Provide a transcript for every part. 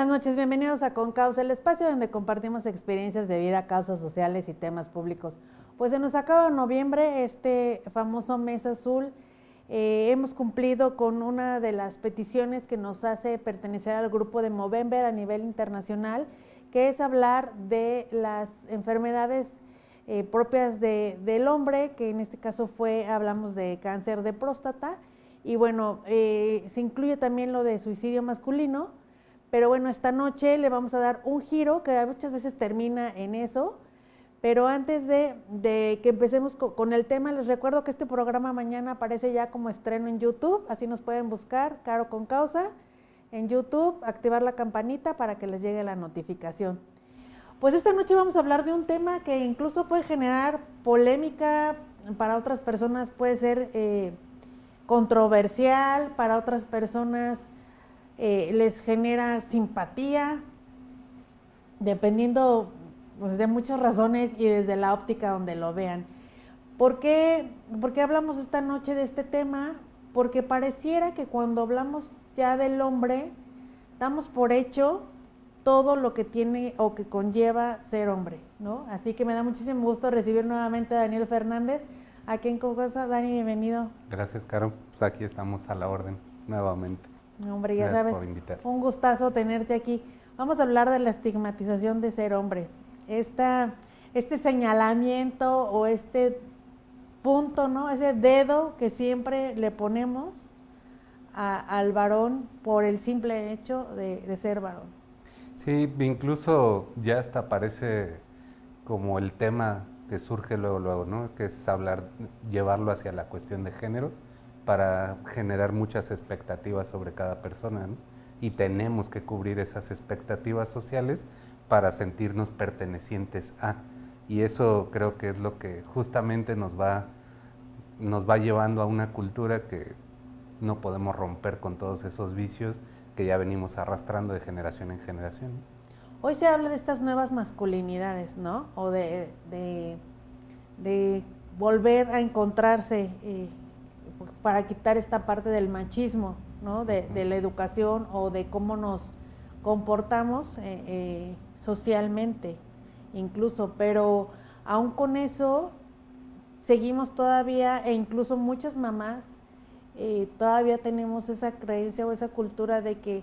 buenas noches, bienvenidos a Con Causa, el espacio donde compartimos experiencias de vida, causas sociales y temas públicos. Pues se nos acaba noviembre, este famoso mes azul. Hemos cumplido con una de las peticiones que nos hace pertenecer al grupo de Movember a nivel internacional, que es hablar de las enfermedades propias del hombre, que en este caso hablamos de cáncer de próstata, y bueno, se incluye también lo de suicidio masculino, pero bueno, esta noche le vamos a dar un giro que muchas veces termina en eso. Pero antes de que empecemos con el tema, les recuerdo que este programa mañana aparece ya como estreno en YouTube, así nos pueden buscar, Caro con Causa, en YouTube, activar la campanita para que les llegue la notificación. Pues esta noche vamos a hablar de un tema que incluso puede generar polémica, para otras personas puede ser controversial, para otras personas les genera simpatía, dependiendo pues de muchas razones y desde la óptica donde lo vean. ¿Por qué hablamos esta noche de este tema? Porque pareciera que cuando hablamos ya del hombre, damos por hecho todo lo que tiene o que conlleva ser hombre, ¿no? Así que me da muchísimo gusto recibir nuevamente a Daniel Fernández, aquí en Cocosa. Dani, bienvenido. Gracias, Caro. Pues aquí estamos a la orden nuevamente. Hombre, ya sabes, un gustazo tenerte aquí. Vamos a hablar de la estigmatización de ser hombre. Este señalamiento o este punto, ¿no? Ese dedo que siempre le ponemos al varón por el simple hecho de ser varón. Sí, incluso ya hasta parece como el tema que surge luego, ¿no? Que es llevarlo hacia la cuestión de género para generar muchas expectativas sobre cada persona, ¿no? Y tenemos que cubrir esas expectativas sociales para sentirnos pertenecientes a. Y eso creo que es lo que justamente nos va llevando a una cultura que no podemos romper con todos esos vicios que ya venimos arrastrando de generación en generación. Hoy se habla de estas nuevas masculinidades, ¿no? O de volver a encontrarse para quitar esta parte del machismo, ¿no? De la educación o de cómo nos comportamos socialmente incluso, pero aún con eso seguimos todavía, e incluso muchas mamás todavía tenemos esa creencia o esa cultura de que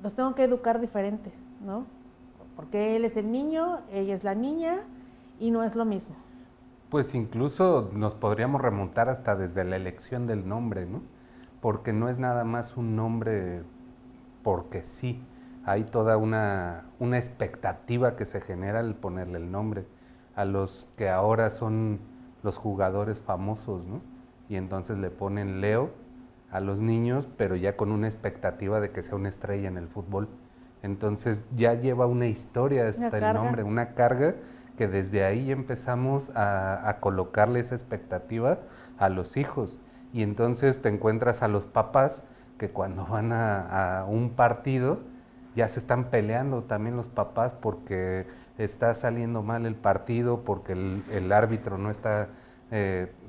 los tengo que educar diferentes, ¿no? Porque él es el niño, ella es la niña y no es lo mismo. Pues incluso nos podríamos remontar hasta desde la elección del nombre, ¿no? Porque no es nada más un nombre porque sí, hay toda una expectativa que se genera al ponerle el nombre a los que ahora son los jugadores famosos, ¿no? Y entonces le ponen Leo a los niños, pero ya con una expectativa de que sea una estrella en el fútbol. Entonces ya lleva una historia el nombre, una carga, que desde ahí empezamos a colocarle esa expectativa a los hijos. Y entonces te encuentras a los papás que cuando van a un partido ya se están peleando también los papás porque está saliendo mal el partido, porque el árbitro no está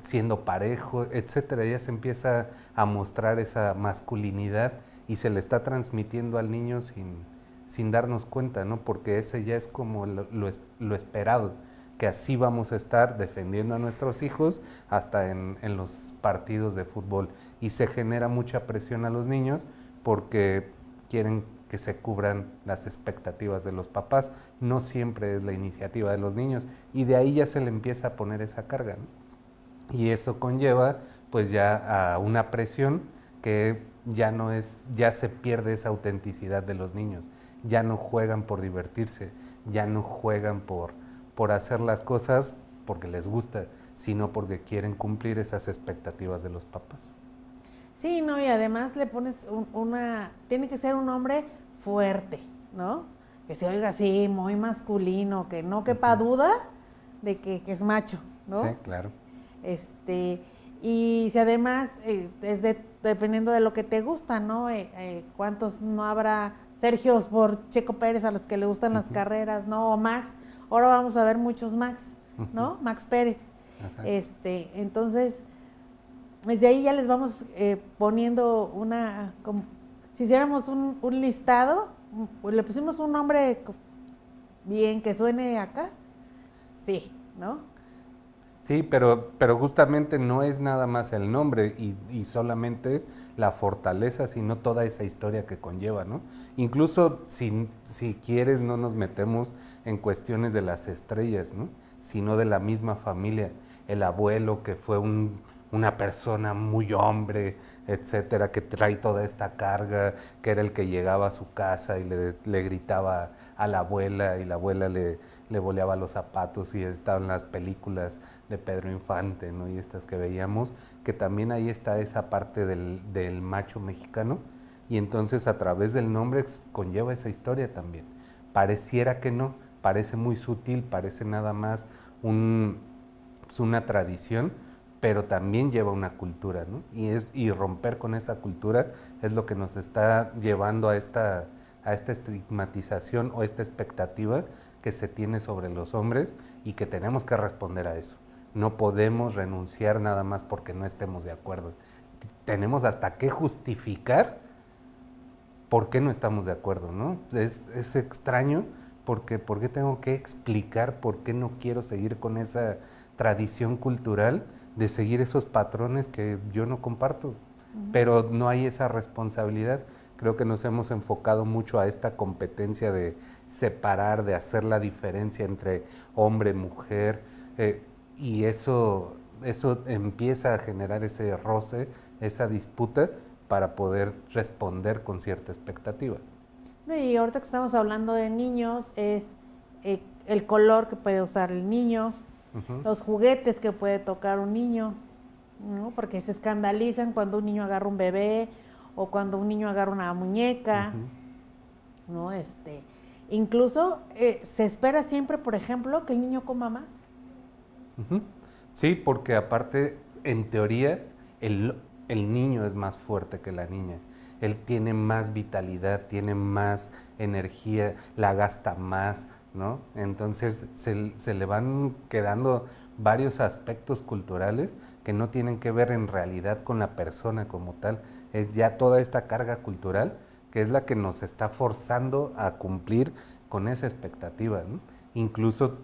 siendo parejo, etcétera. Ya se empieza a mostrar esa masculinidad y se le está transmitiendo al niño sin darnos cuenta, ¿no? Porque ese ya es como lo esperado, que así vamos a estar defendiendo a nuestros hijos hasta en los partidos de fútbol. Y se genera mucha presión a los niños porque quieren que se cubran las expectativas de los papás. No siempre es la iniciativa de los niños y de ahí ya se le empieza a poner esa carga, ¿no? Y eso conlleva pues ya a una presión que ya se pierde esa autenticidad de los niños. Ya no juegan por divertirse, ya no juegan por hacer las cosas porque les gusta, sino porque quieren cumplir esas expectativas de los papás. Sí, no, y además le pones tiene que ser un hombre fuerte, ¿no? Que se oiga así, muy masculino, que no quepa duda de que es macho, ¿no? Sí, claro. Y si además dependiendo de lo que te gusta, ¿no? ¿Cuántos no habrá Sergios por Checo Pérez a los que le gustan las carreras, ¿no? O Max, ahora vamos a ver muchos Max, ¿no? Max Pérez. Entonces, desde ahí ya les vamos poniendo si hiciéramos un listado pues le pusimos un nombre bien que suene acá, sí, ¿no? Sí, pero justamente no es nada más el nombre y solamente la fortaleza, sino toda esa historia que conlleva, ¿no? Incluso si quieres no nos metemos en cuestiones de las estrellas, ¿no? Sino de la misma familia. El abuelo que fue una persona muy hombre, etcétera, que trae toda esta carga, que era el que llegaba a su casa y le gritaba a la abuela y la abuela le boleaba los zapatos y estaban las películas de Pedro Infante, ¿no? Y estas que veíamos, que también ahí está esa parte del macho mexicano, y entonces a través del nombre conlleva esa historia también. Pareciera que no, parece muy sutil, parece nada más pues una tradición, pero también lleva una cultura, ¿no? Y romper con esa cultura es lo que nos está llevando a esta estigmatización o esta expectativa que se tiene sobre los hombres y que tenemos que responder a eso. No podemos renunciar nada más porque no estemos de acuerdo. Tenemos hasta que justificar por qué no estamos de acuerdo, ¿no? Es extraño porque ¿por qué tengo que explicar por qué no quiero seguir con esa tradición cultural de seguir esos patrones que yo no comparto? Pero no hay esa responsabilidad. Creo que nos hemos enfocado mucho a esta competencia de separar, de hacer la diferencia entre hombre, mujer, y eso empieza a generar ese roce, esa disputa para poder responder con cierta expectativa. No, y ahorita que estamos hablando de niños, es el color que puede usar el niño, los juguetes que puede tocar un niño, ¿no? Porque se escandalizan cuando un niño agarra un bebé o cuando un niño agarra una muñeca, ¿no? Incluso se espera siempre, por ejemplo, que el niño coma más. Sí, porque aparte, en teoría, el niño es más fuerte que la niña. Él tiene más vitalidad, tiene más energía, la gasta más, ¿no? Entonces se le van quedando varios aspectos culturales que no tienen que ver en realidad con la persona como tal. Es ya toda esta carga cultural que es la que nos está forzando a cumplir con esa expectativa, ¿no? Incluso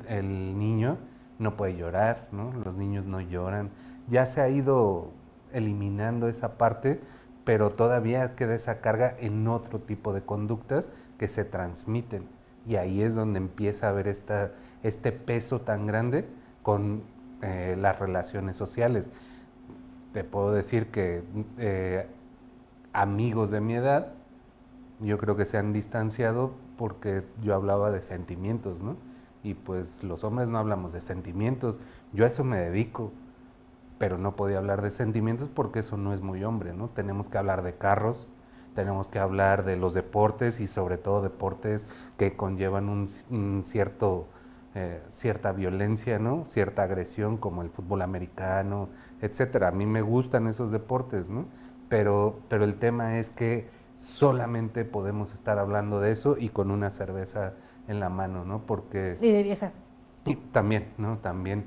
el niño no puede llorar, ¿no? Los niños no lloran. Ya se ha ido eliminando esa parte, pero todavía queda esa carga en otro tipo de conductas que se transmiten. Y ahí es donde empieza a haber este peso tan grande con las relaciones sociales. Te puedo decir que amigos de mi edad, yo creo que se han distanciado porque yo hablaba de sentimientos, ¿no? Y pues los hombres no hablamos de sentimientos, yo a eso me dedico, pero no podía hablar de sentimientos porque eso no es muy hombre, ¿no? Tenemos que hablar de carros, tenemos que hablar de los deportes y sobre todo deportes que conllevan un cierta violencia, ¿no? Cierta agresión como el fútbol americano, etcétera. A mí me gustan esos deportes, ¿no? Pero el tema es que solamente podemos estar hablando de eso y con una cerveza en la mano, ¿no? Porque... Y de viejas. Y también, ¿no? También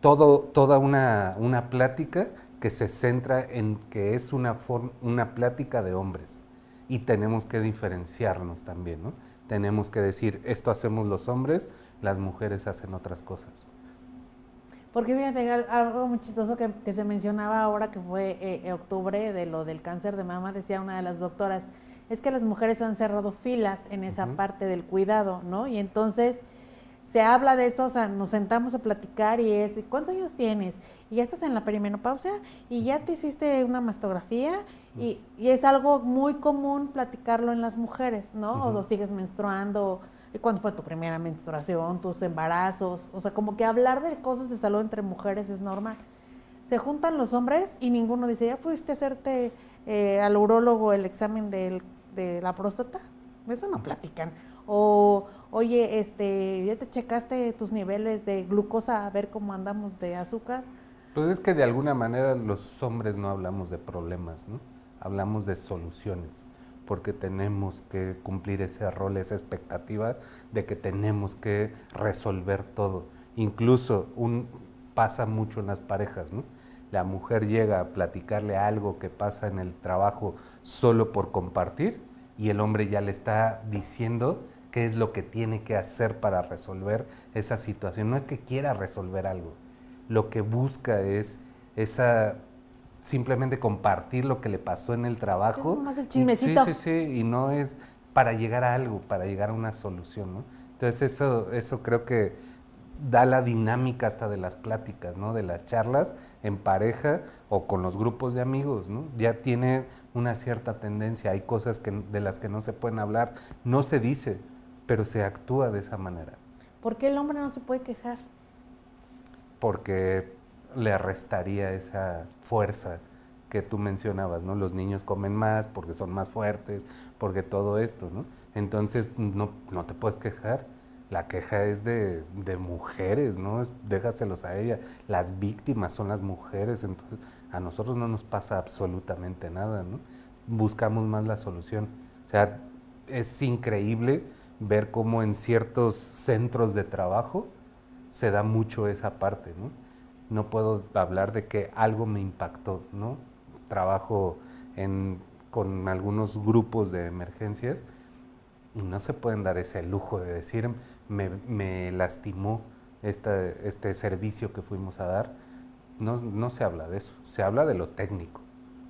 toda una plática que se centra en que es una plática de hombres y tenemos que diferenciarnos también, ¿no? Tenemos que decir, esto hacemos los hombres, las mujeres hacen otras cosas. Porque fíjate, algo muy chistoso que se mencionaba ahora que fue octubre de lo del cáncer de mama, decía una de las doctoras, es que las mujeres han cerrado filas en esa parte del cuidado, ¿no? Y entonces se habla de eso, o sea, nos sentamos a platicar y es, ¿cuántos años tienes? Y ya estás en la perimenopausia y ya te hiciste una mastografía y es algo muy común platicarlo en las mujeres, ¿no? O sigues menstruando, ¿cuándo fue tu primera menstruación, tus embarazos? O sea, como que hablar de cosas de salud entre mujeres es normal. Se juntan los hombres y ninguno dice, ¿ya fuiste a hacerte al urólogo el examen de la próstata? Eso no platican. O, oye, ¿ya te checaste tus niveles de glucosa a ver cómo andamos de azúcar? Pues es que de alguna manera los hombres no hablamos de problemas, ¿no? Hablamos de soluciones, porque tenemos que cumplir ese rol, esa expectativa de que tenemos que resolver todo. Incluso pasa mucho en las parejas, ¿no? La mujer llega a platicarle algo que pasa en el trabajo solo por compartir y el hombre ya le está diciendo qué es lo que tiene que hacer para resolver esa situación. No es que quiera resolver algo, lo que busca es esa simplemente compartir lo que le pasó en el trabajo. Es más el Sí, chismecito. sí, sí, y no es para llegar a algo, para llegar a una solución, ¿no? Entonces eso creo que da la dinámica hasta de las pláticas, ¿no? De las charlas en pareja o con los grupos de amigos, ¿no? Ya tiene una cierta tendencia, hay cosas de las que no se pueden hablar, no se dice, pero se actúa de esa manera. ¿Por qué el hombre no se puede quejar? Porque le restaría esa fuerza que tú mencionabas, ¿no? Los niños comen más porque son más fuertes, porque todo esto, ¿no? Entonces no te puedes quejar. La queja es de mujeres, ¿no? Déjaselos a ella. Las víctimas son las mujeres, entonces a nosotros no nos pasa absolutamente nada, ¿no? Buscamos más la solución. O sea, es increíble ver cómo en ciertos centros de trabajo se da mucho esa parte, ¿no? No puedo hablar de que algo me impactó, ¿no? Trabajo con algunos grupos de emergencias y no se pueden dar ese lujo de decir, me lastimó este servicio que fuimos a dar. No se habla de eso, se habla de lo técnico,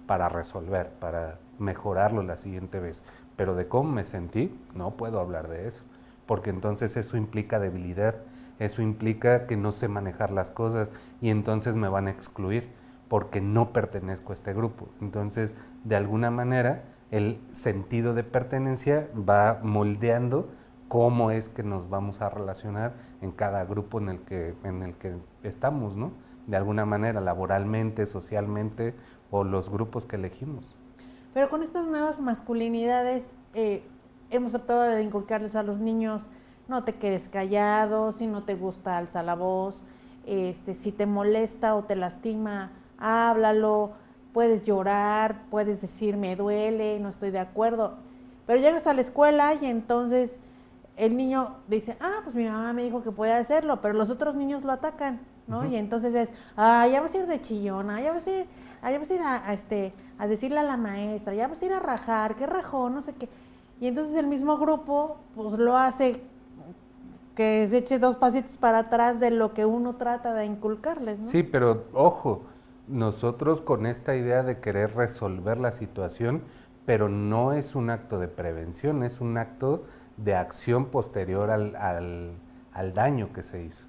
para resolver, para mejorarlo la siguiente vez. Pero de cómo me sentí, no puedo hablar de eso, porque entonces eso implica debilidad, eso implica que no sé manejar las cosas y entonces me van a excluir porque no pertenezco a este grupo. Entonces, de alguna manera, el sentido de pertenencia va moldeando cómo es que nos vamos a relacionar en cada grupo en el que estamos, ¿no? De alguna manera, laboralmente, socialmente, o los grupos que elegimos. Pero con estas nuevas masculinidades hemos tratado de inculcarles a los niños, no te quedes callado, si no te gusta alza la voz, si te molesta o te lastima, háblalo, puedes llorar, puedes decir me duele, no estoy de acuerdo. Pero llegas a la escuela y entonces el niño dice, pues mi mamá me dijo que podía hacerlo, pero los otros niños lo atacan, ¿no? Uh-huh. Y entonces es, ya vas a ir de chillona, ya vas a ir a decirle a la maestra, ya vas a ir a rajar, qué rajó, no sé qué. Y entonces el mismo grupo, pues lo hace que se eche 2 pasitos para atrás de lo que uno trata de inculcarles, ¿no? Sí, pero ojo, nosotros con esta idea de querer resolver la situación, pero no es un acto de prevención, es un acto de acción posterior al daño que se hizo.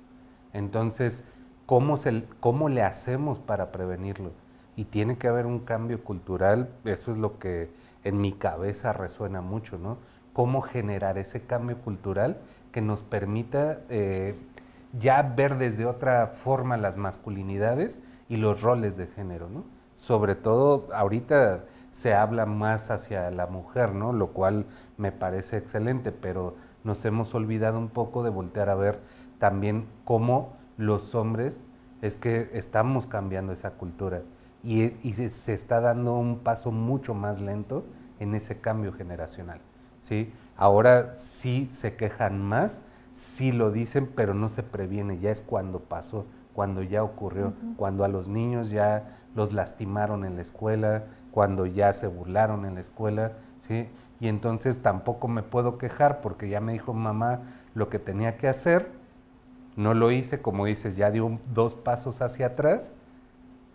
Entonces, ¿cómo le hacemos para prevenirlo? Y tiene que haber un cambio cultural, eso es lo que en mi cabeza resuena mucho, ¿no? ¿Cómo generar ese cambio cultural que nos permita ya ver desde otra forma las masculinidades y los roles de género, ¿no? Sobre todo ahorita se habla más hacia la mujer, ¿no? Lo cual me parece excelente, pero nos hemos olvidado un poco de voltear a ver también cómo los hombres es que estamos cambiando esa cultura y se está dando un paso mucho más lento en ese cambio generacional, ¿sí? Ahora sí se quejan más, sí lo dicen, pero no se previene, ya es cuando pasó, cuando ya ocurrió, cuando a los niños ya los lastimaron en la escuela, cuando ya se burlaron en la escuela, ¿sí? Y entonces tampoco me puedo quejar porque ya me dijo mamá lo que tenía que hacer, no lo hice, como dices, ya dio 2 pasos hacia atrás,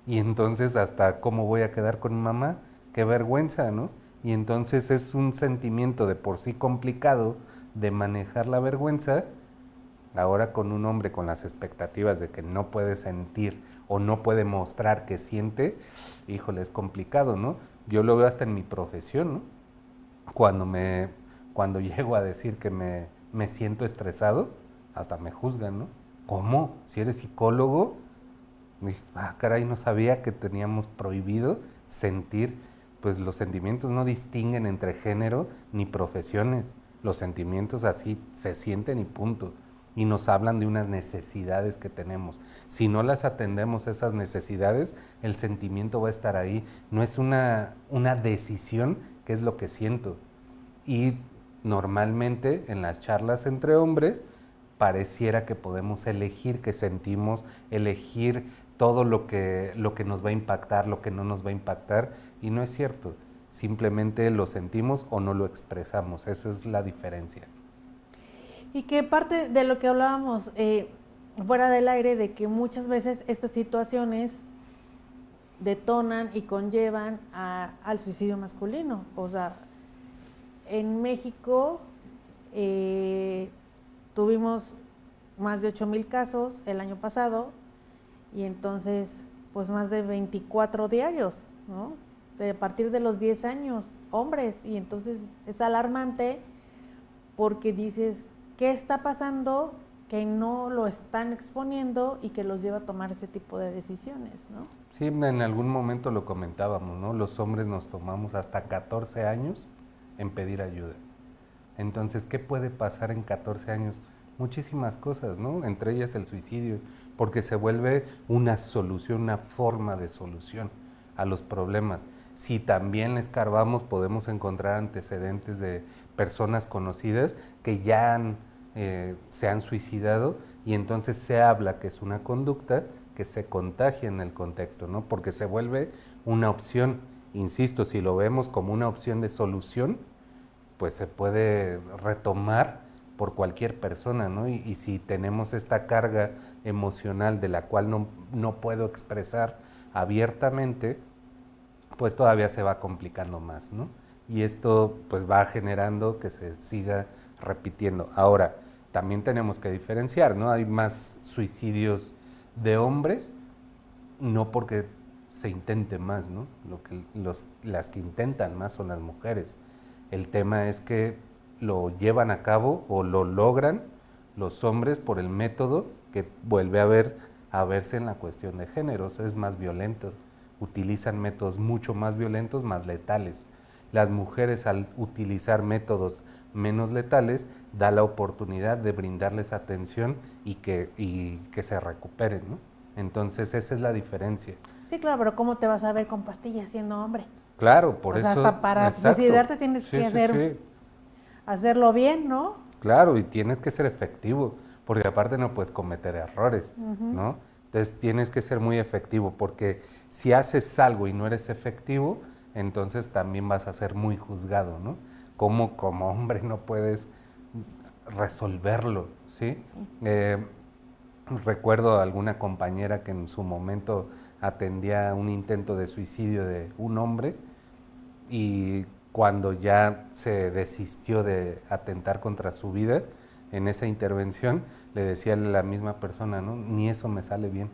y entonces hasta cómo voy a quedar con mi mamá, qué vergüenza, ¿no? Y entonces es un sentimiento de por sí complicado de manejar la vergüenza, ahora con un hombre con las expectativas de que no puede sentir o no puede mostrar que siente, híjole, es complicado, ¿no? Yo lo veo hasta en mi profesión, ¿no? Cuando llego a decir que me siento estresado, hasta me juzgan, ¿no? ¿Cómo? Si eres psicólogo, caray, no sabía que teníamos prohibido sentir, pues los sentimientos no distinguen entre género ni profesiones, los sentimientos así se sienten y punto, y nos hablan de unas necesidades que tenemos. Si no las atendemos esas necesidades, el sentimiento va a estar ahí, no es una decisión, que es lo que siento. Y normalmente en las charlas entre hombres, pareciera que podemos elegir, que sentimos, elegir todo lo que nos va a impactar, lo que no nos va a impactar, y no es cierto. simplemente lo sentimos o no lo expresamos. Eso es la diferencia. Y que parte de lo que hablábamos fuera del aire, de que muchas veces estas situaciones detonan y conllevan al suicidio masculino. O sea, en México tuvimos más de 8,000 casos el año pasado, y entonces pues más de 24 diarios, ¿no? A partir de los 10 años, hombres, y entonces es alarmante porque dices, ¿qué está pasando que no lo están exponiendo y que los lleva a tomar ese tipo de decisiones, ¿no? Sí, en algún momento lo comentábamos, ¿no? Los hombres nos tomamos hasta 14 años en pedir ayuda. Entonces, ¿qué puede pasar en 14 años? Muchísimas cosas, ¿no? Entre ellas el suicidio, porque se vuelve una solución, una forma de solución a los problemas. Si también escarbamos, podemos encontrar antecedentes de personas conocidas que ya se han suicidado, y entonces se habla que es una conducta que se contagia en el contexto, ¿no? Porque se vuelve una opción. Insisto, si lo vemos como una opción de solución, pues se puede retomar por cualquier persona, ¿no? Y si tenemos esta carga emocional de la cual no puedo expresar abiertamente, pues todavía se va complicando más, ¿no? Y esto pues va generando que se siga repitiendo. Ahora, también tenemos que diferenciar, ¿no? Hay más suicidios de hombres, no porque se intente más, ¿no? Las que intentan más son las mujeres. El tema es que lo llevan a cabo o lo logran los hombres por el método que vuelve a verse en la cuestión de géneros, es más violento. Utilizan métodos mucho más violentos, más letales. Las mujeres, al utilizar métodos menos letales, da la oportunidad de brindarles atención y que se recuperen, ¿no? Entonces esa es la diferencia. Sí, claro, pero ¿cómo te vas a ver con pastillas siendo hombre? Claro, por eso. O sea, hasta para suicidarte tienes que hacerlo bien, ¿no? Claro, y tienes que ser efectivo, porque aparte no puedes cometer errores, ¿no? Entonces tienes que ser muy efectivo, porque si haces algo y no eres efectivo, entonces también vas a ser muy juzgado, ¿no? Como hombre no puedes resolverlo, ¿sí? Recuerdo a alguna compañera que en su momento atendía un intento de suicidio de un hombre, y cuando ya se desistió de atentar contra su vida, en esa intervención le decía a la misma persona, ¿no? Ni eso me sale bien.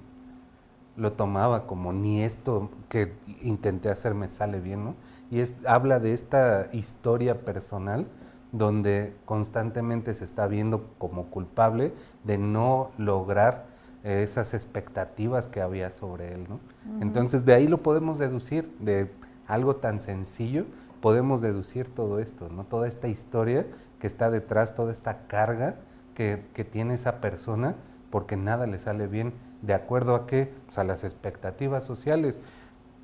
Lo tomaba como ni esto que intenté hacer me sale bien, ¿no? Y habla de esta historia personal donde constantemente se está viendo como culpable de no lograr esas expectativas que había sobre él, ¿no? Entonces de ahí lo podemos deducir, de algo tan sencillo podemos deducir todo esto, ¿no? Toda esta historia que está detrás, toda esta carga que tiene esa persona porque nada le sale bien. ¿De acuerdo a qué? Pues a las expectativas sociales.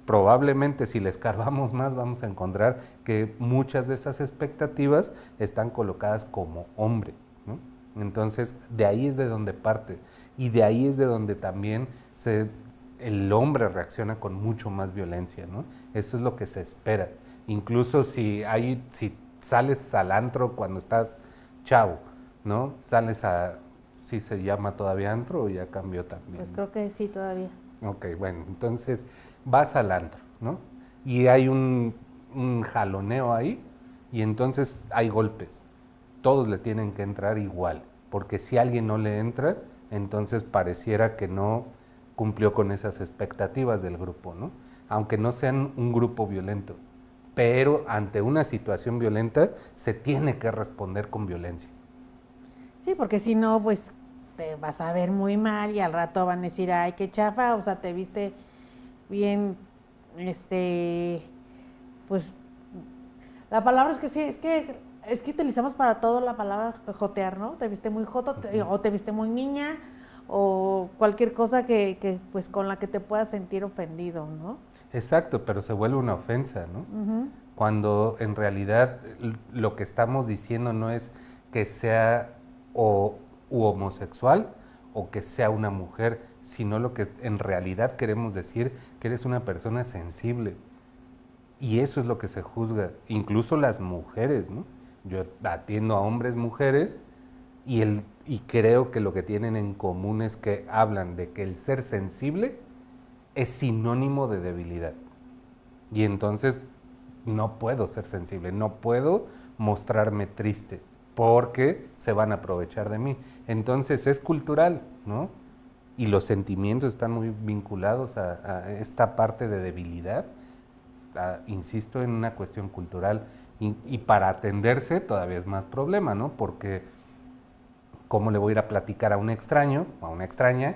Probablemente si le escarbamos más vamos a encontrar que muchas de esas expectativas están colocadas como hombre, ¿no? Entonces de ahí es de donde parte, y de ahí es de donde también el hombre reacciona con mucho más violencia, ¿no? Eso es lo que se espera. Incluso si sales al antro cuando estás chavo, ¿no? ¿sí se llama todavía antro o ya cambió también? Pues creo que sí, todavía. Ok, bueno, entonces vas al antro, ¿no? Y hay un jaloneo ahí, y entonces hay golpes. Todos le tienen que entrar igual, porque si alguien no le entra, entonces pareciera que no cumplió con esas expectativas del grupo, ¿no? Aunque no sean un grupo violento, pero ante una situación violenta se tiene que responder con violencia. Sí, porque si no, pues te vas a ver muy mal y al rato van a decir, ay, qué chafa, o sea, te viste bien, pues, la palabra es que sí, es que utilizamos para todo la palabra jotear, ¿no? Te viste muy joto, o te viste muy niña, o cualquier cosa que pues con la que te puedas sentir ofendido, ¿no? Exacto, pero se vuelve una ofensa, ¿no? Cuando en realidad lo que estamos diciendo no es que sea u homosexual o que sea una mujer, sino lo que en realidad queremos decir, que eres una persona sensible, Y eso es lo que se juzga, incluso las mujeres, ¿no? Yo atiendo a hombres, mujeres, y creo que lo que tienen en común es que hablan de que el ser sensible es sinónimo de debilidad. Y entonces no puedo ser sensible, no puedo mostrarme triste, porque se van a aprovechar de mí. Entonces es cultural, ¿no? Y los sentimientos están muy vinculados a esta parte de debilidad, insisto, en una cuestión cultural. Y para atenderse todavía es más problema, ¿no? Porque ¿cómo le voy a ir a platicar a un extraño o a una extraña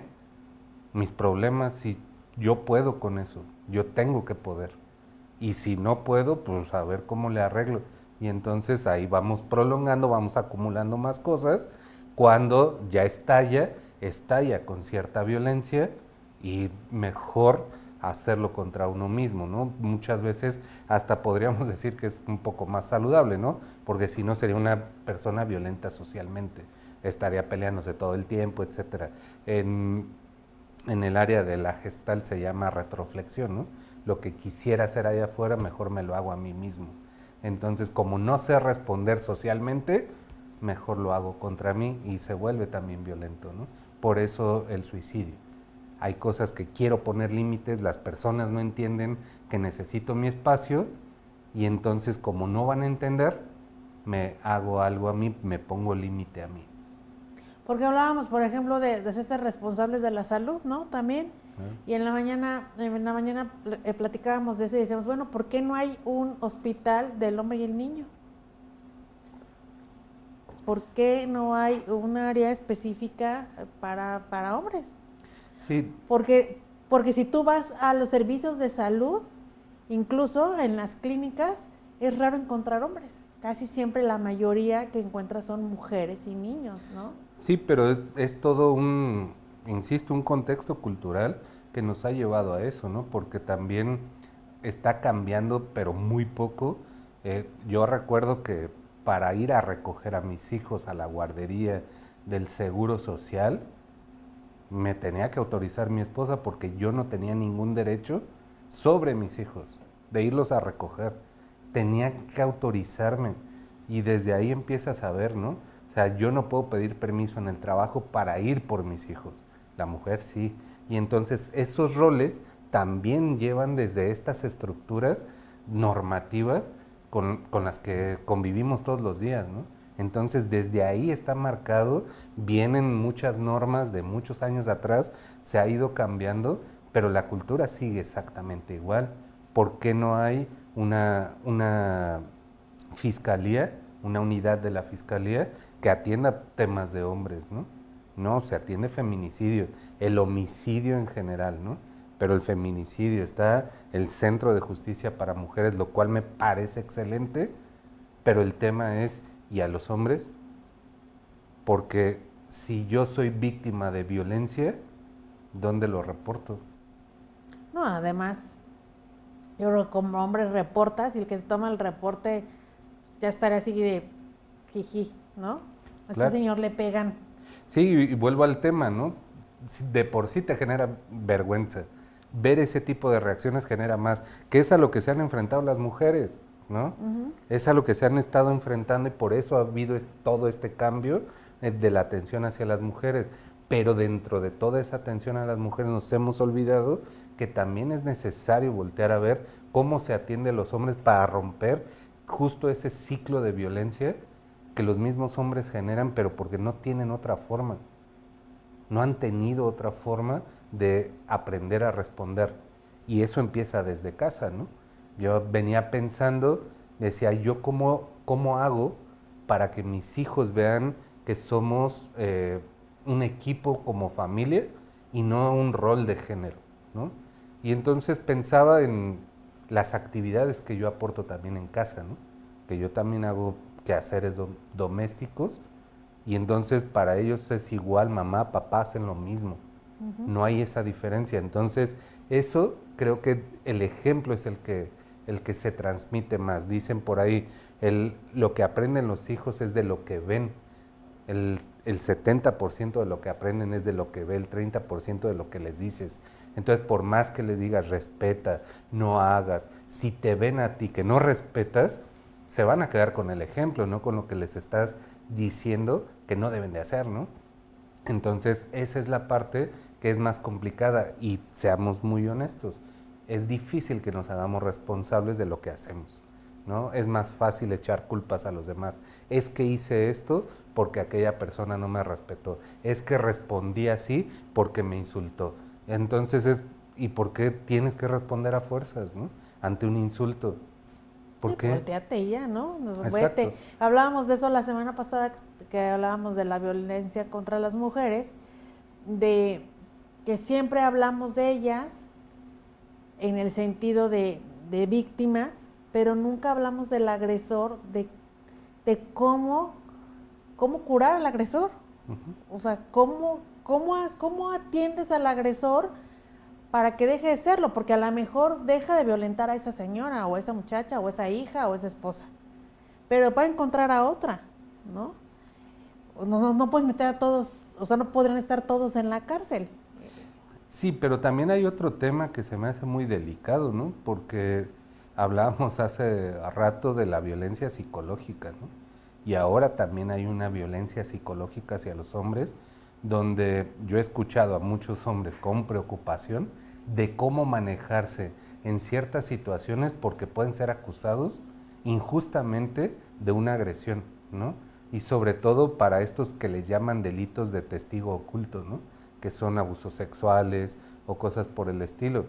mis problemas si yo puedo con eso? Yo tengo que poder. Y si no puedo, pues a ver cómo le arreglo. Y entonces ahí vamos prolongando, vamos acumulando más cosas. Cuando ya estalla con cierta violencia, y mejor hacerlo contra uno mismo, ¿no? Muchas veces hasta podríamos decir que es un poco más saludable, ¿no? Porque si no sería una persona violenta socialmente, estaría peleándose todo el tiempo, etcétera. En el área de la Gestalt se llama retroflexión, ¿no? Lo que quisiera hacer allá afuera, mejor me lo hago a mí mismo. Entonces, como no sé responder socialmente, mejor lo hago contra mí y se vuelve también violento, ¿no? Por eso el suicidio. Hay cosas que quiero poner límites, las personas no entienden que necesito mi espacio, y entonces como no van a entender, me hago algo a mí, me pongo límite a mí. Porque hablábamos, por ejemplo, de ser responsables de la salud, ¿no? También. Y en la mañana platicábamos de eso y decíamos, bueno, ¿por qué no hay un hospital del hombre y el niño? ¿Por qué no hay un área específica para hombres? Sí. Porque si tú vas a los servicios de salud, incluso en las clínicas, es raro encontrar hombres. Casi siempre la mayoría que encuentras son mujeres y niños, ¿no? Sí, pero es todo insisto, un contexto cultural que nos ha llevado a eso, ¿no? Porque también está cambiando, pero muy poco. Yo recuerdo que para ir a recoger a mis hijos a la guardería del Seguro Social, me tenía que autorizar mi esposa porque yo no tenía ningún derecho sobre mis hijos, de irlos a recoger. Tenía que autorizarme, y desde ahí empiezas a ver, ¿no? O sea, yo no puedo pedir permiso en el trabajo para ir por mis hijos, la mujer sí. Y entonces esos roles también llevan desde estas estructuras normativas con las que convivimos todos los días, ¿no? Entonces desde ahí está marcado, vienen muchas normas de muchos años atrás, se ha ido cambiando, pero la cultura sigue exactamente igual. ¿Por qué no hay una fiscalía, una unidad de la fiscalía que atienda temas de hombres, ¿no? No, se atiende feminicidio, el homicidio en general, ¿no? Pero el feminicidio, está el Centro de Justicia para Mujeres, lo cual me parece excelente, pero el tema es, ¿y a los hombres? Porque si yo soy víctima de violencia, ¿dónde lo reporto? No, además, yo creo que como hombre reportas y el que toma el reporte ya estaría así de jiji, ¿no? A Claro. este señor le pegan. Sí, y vuelvo al tema, ¿no? De por sí te genera vergüenza. Ver ese tipo de reacciones genera más, que es a lo que se han enfrentado las mujeres, ¿no? Es a lo que se han estado enfrentando, y por eso ha habido todo este cambio de la atención hacia las mujeres. Pero dentro de toda esa atención a las mujeres nos hemos olvidado que también es necesario voltear a ver cómo se atiende a los hombres para romper justo ese ciclo de violencia que los mismos hombres generan, pero porque no tienen otra forma. No han tenido otra forma de aprender a responder. Y eso empieza desde casa, ¿no? Yo venía pensando, decía, ¿yo cómo hago para que mis hijos vean que somos un equipo como familia y no un rol de género, ¿no? Y entonces pensaba en las actividades que yo aporto también en casa, ¿no? Que yo también hago quehaceres domésticos, y entonces para ellos es igual, mamá, papá hacen lo mismo. No hay esa diferencia. Entonces, eso creo que el ejemplo es el que se transmite más. Dicen por ahí, lo que aprenden los hijos es de lo que ven. El 70% de lo que aprenden es de lo que ve, el 30% de lo que les dices. Entonces, por más que le digas respeta, no hagas, si te ven a ti que no respetas, se van a quedar con el ejemplo, no con lo que les estás diciendo que no deben de hacer, ¿no? Entonces, esa es la parte que es más complicada y seamos muy honestos, es difícil que nos hagamos responsables de lo que hacemos, ¿no? Es más fácil echar culpas a los demás. Es que hice esto porque aquella persona no me respetó. Es que respondí así porque me insultó. Entonces, ¿y por qué tienes que responder a fuerzas, ¿no? Ante un insulto. ¿Por Sí, qué? volteate y ya, ¿no? Exacto. Vete. Hablábamos de eso la semana pasada, que hablábamos de la violencia contra las mujeres, de que siempre hablamos de ellas en el sentido de víctimas, pero nunca hablamos del agresor, de cómo curar al agresor. O sea, cómo atiendes al agresor para que deje de serlo, porque a lo mejor deja de violentar a esa señora, o a esa muchacha, o a esa hija, o a esa esposa, pero va a encontrar a otra, ¿no? No puedes meter a todos, o sea, no podrían estar todos en la cárcel. Sí, pero también hay otro tema que se me hace muy delicado, ¿no? Porque hablábamos hace rato de la violencia psicológica, ¿no? Y ahora también hay una violencia psicológica hacia los hombres, donde yo he escuchado a muchos hombres con preocupación de cómo manejarse en ciertas situaciones porque pueden ser acusados injustamente de una agresión, ¿no? Y sobre todo para estos que les llaman delitos de testigo oculto, ¿no? Que son abusos sexuales o cosas por el estilo.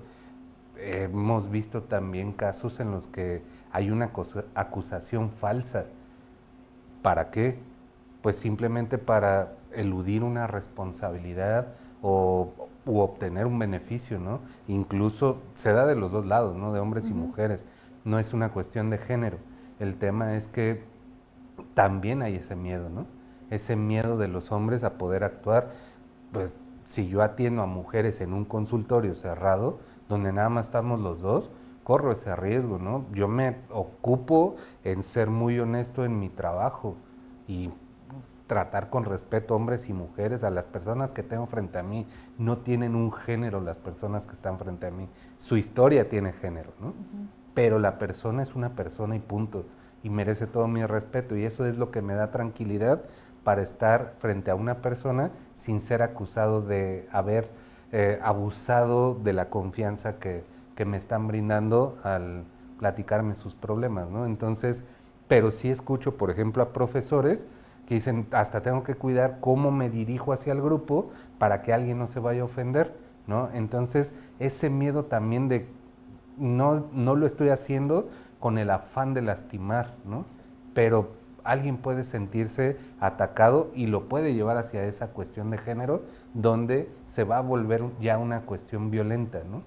Hemos visto también casos en los que hay una acusación falsa. ¿Para qué? Pues simplemente para eludir una responsabilidad u obtener un beneficio, ¿no? Incluso se da de los dos lados, ¿no? De hombres y mujeres. No es una cuestión de género. El tema es que también hay ese miedo, ¿no? Ese miedo de los hombres a poder actuar. Pues si yo atiendo a mujeres en un consultorio cerrado, donde nada más estamos los dos, corro ese riesgo, ¿no? Yo me ocupo en ser muy honesto en mi trabajo y tratar con respeto hombres y mujeres, a las personas que tengo frente a mí. No tienen un género las personas que están frente a mí. Su historia tiene género, ¿no? Pero la persona es una persona y punto. Y merece todo mi respeto. Y eso es lo que me da tranquilidad para estar frente a una persona sin ser acusado de haber abusado de la confianza que me están brindando al platicarme sus problemas, ¿no? Entonces, pero sí escucho, por ejemplo, a profesores que dicen, hasta tengo que cuidar cómo me dirijo hacia el grupo para que alguien no se vaya a ofender, ¿no? Entonces, ese miedo también de no lo estoy haciendo con el afán de lastimar, ¿no? Pero alguien puede sentirse atacado y lo puede llevar hacia esa cuestión de género donde se va a volver ya una cuestión violenta, ¿no?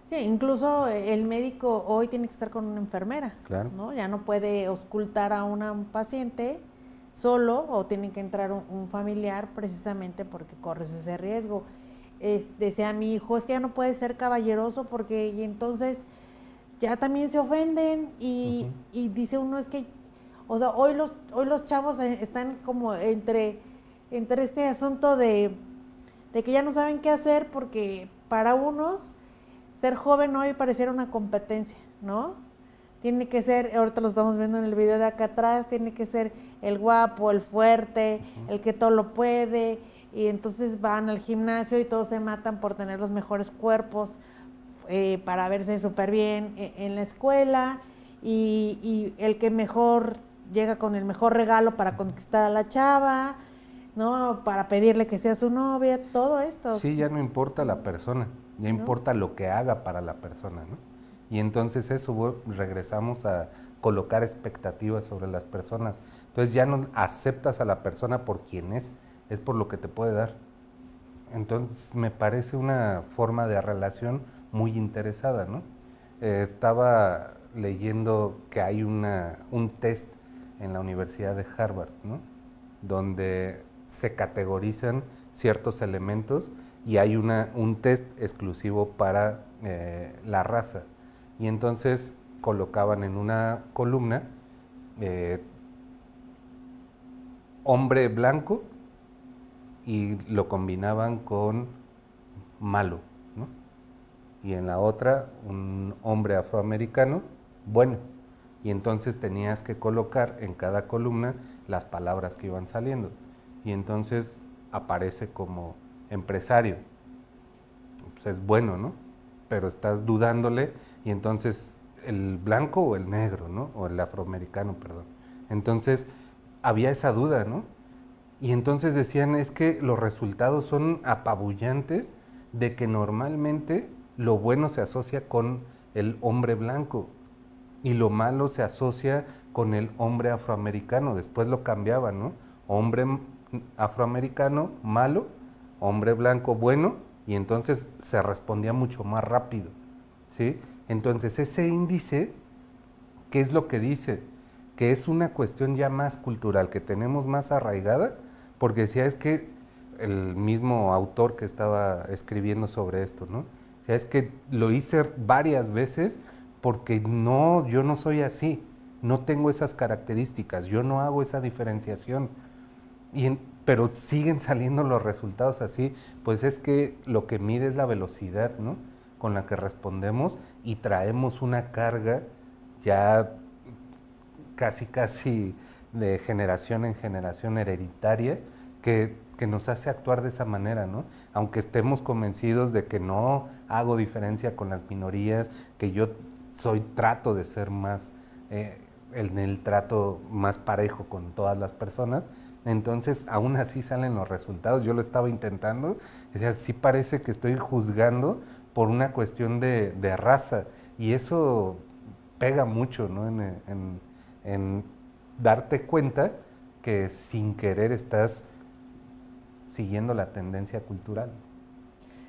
Sí, incluso el médico hoy tiene que estar con una enfermera, Claro. ¿no? Ya no puede auscultar a una paciente solo, o tiene que entrar un familiar, precisamente porque corres ese riesgo. Decía mi hijo, es que ya no puede ser caballeroso porque y entonces ya también se ofenden y dice uno, es que, o sea, hoy los chavos están como entre este asunto de que ya no saben qué hacer, porque para unos ser joven hoy pareciera una competencia, ¿no? Tiene que ser, ahorita lo estamos viendo en el video de acá atrás, tiene que ser el guapo, el fuerte, el que todo lo puede, y entonces van al gimnasio y todos se matan por tener los mejores cuerpos, para verse súper bien en la escuela, y el que mejor llega con el mejor regalo para conquistar a la chava, ¿no? Para pedirle que sea su novia, todo esto. Sí, ya no importa la persona, ya ¿No? importa lo que haga para la persona, ¿no? Y entonces eso, regresamos a colocar expectativas sobre las personas. Entonces ya no aceptas a la persona por quien es por lo que te puede dar. Entonces me parece una forma de relación muy interesada, ¿no? Estaba leyendo que hay un test en la Universidad de Harvard, ¿no? Donde se categorizan ciertos elementos y hay un test exclusivo para la raza. Y entonces colocaban en una columna eh, hombre blanco y lo combinaban con malo, ¿no? y en la otra un hombre afroamericano bueno. Y entonces tenías que colocar en cada columna las palabras que iban saliendo. Y entonces aparece como empresario. Pues es bueno, ¿no? Pero estás dudándole y entonces el blanco o el negro, ¿no? O el afroamericano, perdón. Entonces había esa duda, ¿no? Y entonces decían, es que los resultados son apabullantes de que normalmente lo bueno se asocia con el hombre blanco y lo malo se asocia con el hombre afroamericano. Después lo cambiaban, ¿no? Hombre afroamericano malo, hombre blanco bueno, y entonces se respondía mucho más rápido, ¿sí? Entonces ese índice, ¿qué es lo que dice? Que es una cuestión ya más cultural, que tenemos más arraigada, porque decía, es que el mismo autor que estaba escribiendo sobre esto, ¿no? O sea, es que lo hice varias veces porque no, yo no soy así, no tengo esas características, yo no hago esa diferenciación. Pero siguen saliendo los resultados así, pues es que lo que mide es la velocidad, ¿no? Con la que respondemos y traemos una carga ya casi de generación en generación hereditaria que nos hace actuar de esa manera, ¿no? Aunque estemos convencidos de que no hago diferencia con las minorías, que yo trato de ser más, en el trato más parejo con todas las personas, entonces aún así salen los resultados. Yo lo estaba intentando, o sea, sí parece que estoy juzgando por una cuestión de raza, y eso pega mucho, ¿no? En darte cuenta que sin querer estás siguiendo la tendencia cultural.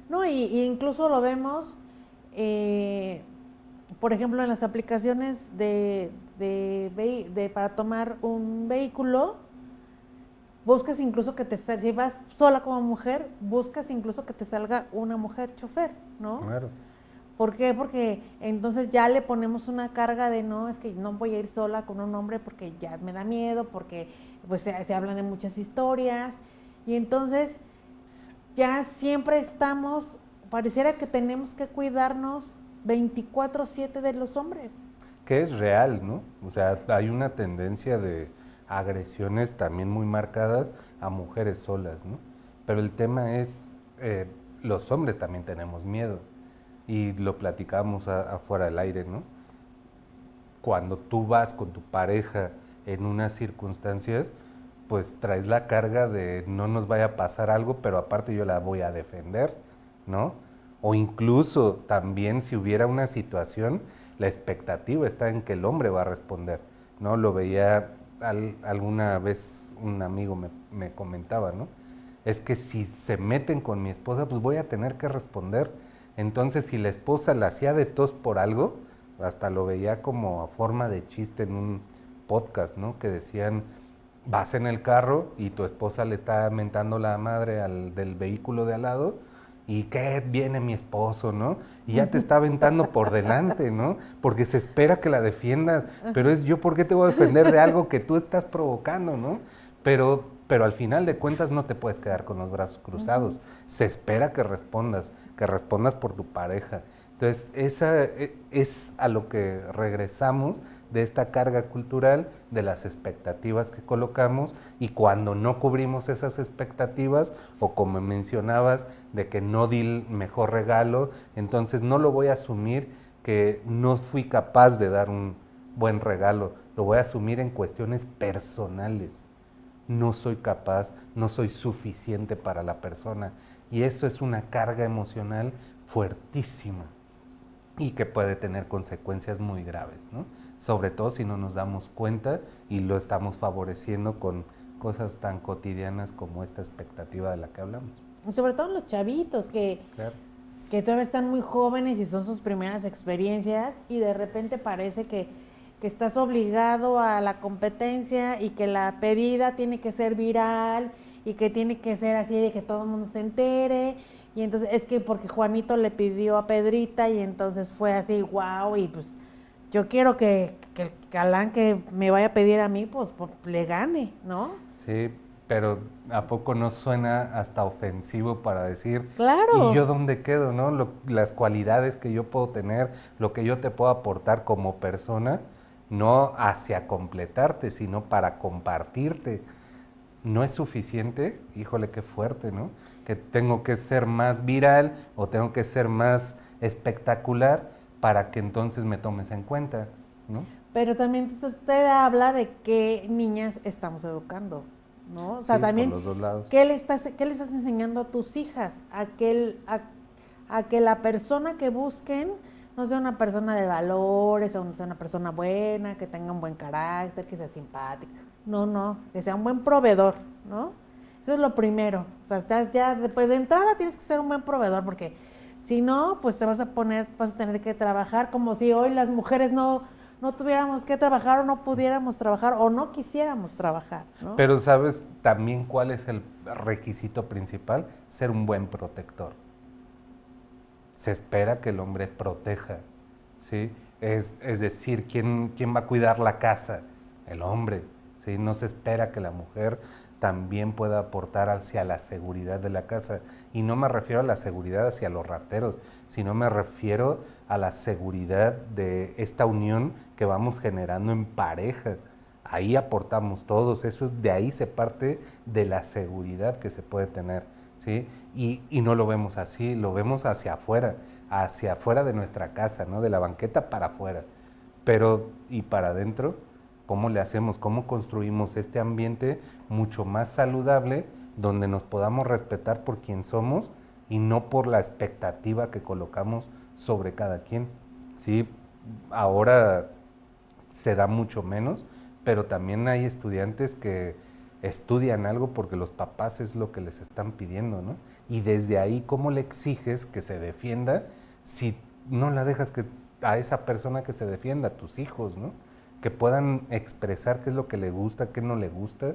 No, y incluso lo vemos, por ejemplo, en las aplicaciones para tomar un vehículo, buscas incluso que si vas sola como mujer, buscas incluso que te salga una mujer chofer, ¿no? Claro. ¿Por qué? Porque entonces ya le ponemos una carga de no, es que no voy a ir sola con un hombre porque ya me da miedo, porque pues se hablan de muchas historias, y entonces ya siempre estamos, pareciera que tenemos que cuidarnos 24/7 de los hombres. Que es real, ¿no? O sea, hay una tendencia de agresiones también muy marcadas a mujeres solas, ¿no? Pero el tema es, los hombres también tenemos miedo, y lo platicamos afuera del aire, ¿no? Cuando tú vas con tu pareja en unas circunstancias, pues traes la carga de no nos vaya a pasar algo, pero aparte yo la voy a defender, ¿no? O incluso también si hubiera una situación, la expectativa está en que el hombre va a responder, ¿no? Lo veía alguna vez un amigo me comentaba, ¿no? Es que si se meten con mi esposa, pues voy a tener que responder. Entonces, si la esposa la hacía de tos por algo, hasta lo veía como a forma de chiste en un podcast, ¿no? Que decían, vas en el carro y tu esposa le está mentando la madre al del vehículo de al lado, y que viene mi esposo, ¿no? Y ya te está aventando por delante, ¿no? Porque se espera que la defiendas, pero es yo, ¿por qué te voy a defender de algo que tú estás provocando, ¿no? Pero al final de cuentas no te puedes quedar con los brazos cruzados. Se espera que respondas por tu pareja. Entonces, esa es a lo que regresamos de esta carga cultural, de las expectativas que colocamos, y cuando no cubrimos esas expectativas, o como mencionabas, de que no di el mejor regalo, entonces no lo voy a asumir que no fui capaz de dar un buen regalo, lo voy a asumir en cuestiones personales. No soy capaz, no soy suficiente para la persona, y eso es una carga emocional fuertísima y que puede tener consecuencias muy graves, ¿no? Sobre todo si no nos damos cuenta y lo estamos favoreciendo con cosas tan cotidianas como esta expectativa de la que hablamos. Y sobre todo los chavitos Claro. que todavía están muy jóvenes y son sus primeras experiencias, y de repente parece que estás obligado a la competencia y que la pedida tiene que ser viral y que tiene que ser así de que todo el mundo se entere, y entonces es que porque Juanito le pidió a Pedrita y entonces fue así, wow, y pues yo quiero que el galán que me vaya a pedir a mí, pues le gane, ¿no? Sí, pero ¿a poco no suena hasta ofensivo para decir, Claro. ¿y yo dónde quedo, no? Las cualidades que yo puedo tener, lo que yo te puedo aportar como persona, no hacia completarte, sino para compartirte. ¿No es suficiente? Híjole, qué fuerte, ¿no? Que tengo que ser más viral o tengo que ser más espectacular para que entonces me tomes en cuenta, ¿no? Pero también entonces usted habla de qué niñas estamos educando, ¿no? O sea, Sí, por también, los dos lados. qué le estás enseñando a tus hijas? A que la persona que busquen no sea una persona de valores, o no sea una persona buena, que tenga un buen carácter, que sea simpática. No, que sea un buen proveedor, ¿no? Eso es lo primero. O sea, estás ya, después de entrada tienes que ser un buen proveedor, porque si no, pues te vas a tener que trabajar como si hoy las mujeres no tuviéramos que trabajar o no pudiéramos trabajar o no quisiéramos trabajar, ¿no? Pero ¿sabes también cuál es el requisito principal? Ser un buen protector. Se espera que el hombre proteja, ¿sí? Es decir, ¿quién va a cuidar la casa? El hombre, ¿sí? No se espera que la mujer también pueda aportar hacia la seguridad de la casa. Y no me refiero a la seguridad hacia los rateros, sino me refiero a la seguridad de esta unión que vamos generando en pareja. Ahí aportamos todos, eso de ahí se parte de la seguridad que se puede tener, ¿sí? Y no lo vemos así, lo vemos hacia afuera de nuestra casa, ¿no? De la banqueta para afuera. Pero, ¿y para adentro? ¿Cómo le hacemos? ¿Cómo construimos este ambiente mucho más saludable donde nos podamos respetar por quien somos y no por la expectativa que colocamos sobre cada quien? Sí, ahora se da mucho menos, pero también hay estudiantes que estudian algo porque los papás es lo que les están pidiendo, ¿no? Y desde ahí, ¿cómo le exiges que se defienda si no la dejas que a esa persona que se defienda, a tus hijos, ¿no? Que puedan expresar qué es lo que le gusta, qué no le gusta.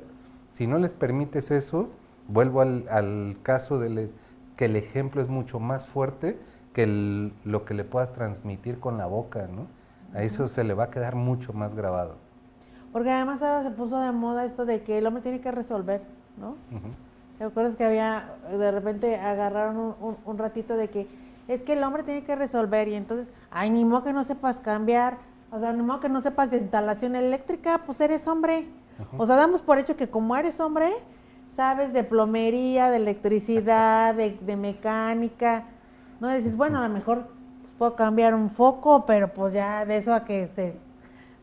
Si no les permites eso, vuelvo al caso de que el ejemplo es mucho más fuerte que lo que le puedas transmitir con la boca, ¿no? A eso se le va a quedar mucho más grabado. Porque además ahora se puso de moda esto de que el hombre tiene que resolver, ¿no? Ujú. ¿Te acuerdas que había, de repente agarraron un ratito de que es que el hombre tiene que resolver y entonces, ay, ni modo que no sepas cambiar, o sea, ni modo que no sepas de instalación eléctrica, pues eres hombre. Ujú. O sea, damos por hecho que como eres hombre, sabes de plomería, de electricidad, de mecánica, ¿no? Y dices, bueno, a lo mejor pues, puedo cambiar un foco, pero pues ya de eso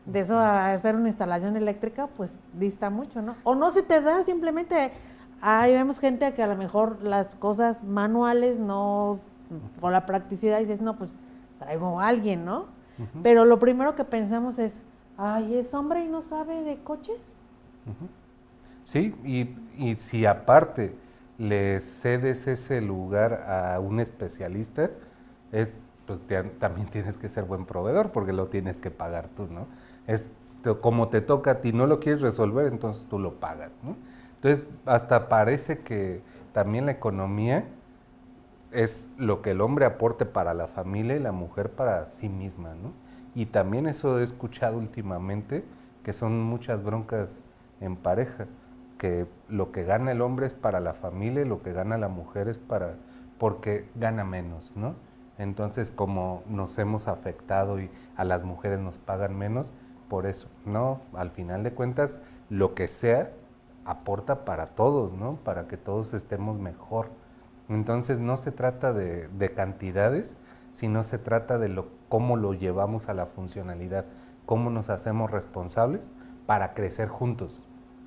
de eso a hacer una instalación eléctrica, pues dista mucho, ¿no? O no se te da, simplemente ahí vemos gente que a lo mejor las cosas manuales no, con la practicidad dices, no, pues traigo a alguien, ¿no? Ujú. Pero lo primero que pensamos es, ay, es hombre y no sabe de coches. Ujú. Sí, y si aparte le cedes ese lugar a un especialista, pues también tienes que ser buen proveedor porque lo tienes que pagar tú, ¿no? Como te toca a ti, no lo quieres resolver, entonces tú lo pagas, ¿no? Entonces, hasta parece que también la economía es lo que el hombre aporte para la familia y la mujer para sí misma, ¿no? Y también eso he escuchado últimamente, que son muchas broncas en pareja, que lo que gana el hombre es para la familia y lo que gana la mujer es porque gana menos, ¿no? Entonces, como nos hemos afectado y a las mujeres nos pagan menos, por eso, ¿no? Al final de cuentas, lo que sea aporta para todos, ¿no? Para que todos estemos mejor. Entonces no se trata de cantidades, sino se trata de cómo lo llevamos a la funcionalidad, cómo nos hacemos responsables para crecer juntos.